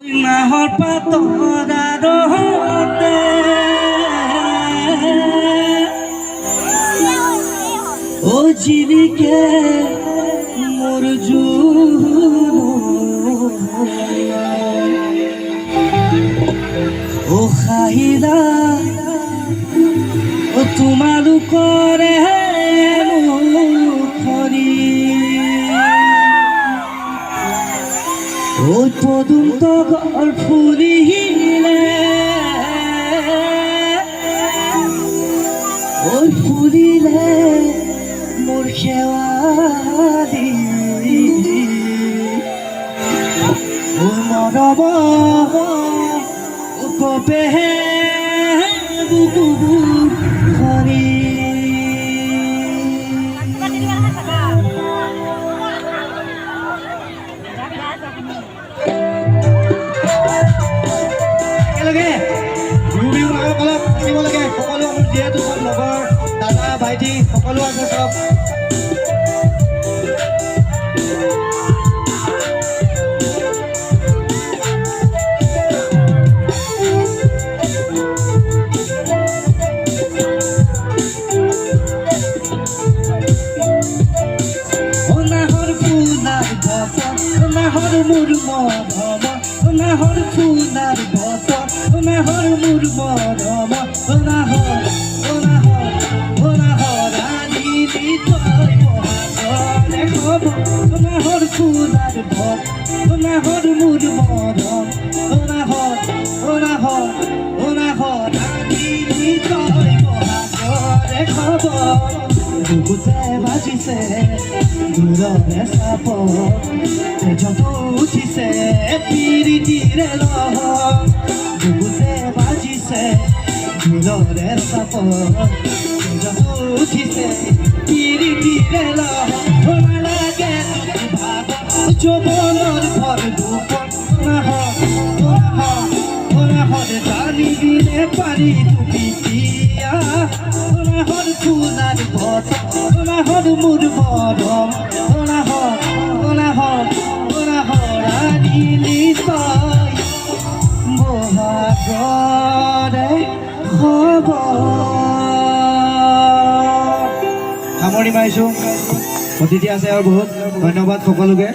নাহৰ পাতৰাৰতে ও জিৰিকে মোৰ ও খাহিৰা ও তোমালোকৰে মুখৰি ওই পদুম তগৰ ফুলিলে ওই ফুলিলে মোৰ খেৱালি ওই মৰম কবে বুকুৰ খৰি দাদা ভাইটি সকলো আছে সব নাহৰ ফুলাৰ বতৰ নাহৰ মোৰ মৰম নাহৰ ফুলাৰ বতৰ নাহৰ মোৰ মৰম নাহৰ নাহৰ ফুলাৰ ভৰ নাহৰ মোৰ মৰম নাহৰ আনিলি তই বহাগৰে খবৰ বুকুতে বাজিছে দূৰৰে চাপ তেজত উঠিছে পিৰিতিৰে লহৰ বুকুতে বাজিছে দূৰৰে চাপ তেজত উঠিছে পিৰিতিৰে লহৰ নালাগে যৌৱনৰ ঘৰ দুখন নাহৰ জানিবিনে পাৰি তুমি দিয়া নাহৰ ফুলাৰ বতৰ নাহৰ মোৰ মৰম নাহৰ আনিলি তই বহাগৰে খবৰ সামৰণি মাৰিছোঁ অতিথি আছে আৰু বহুত ধন্যবাদ সকলোকে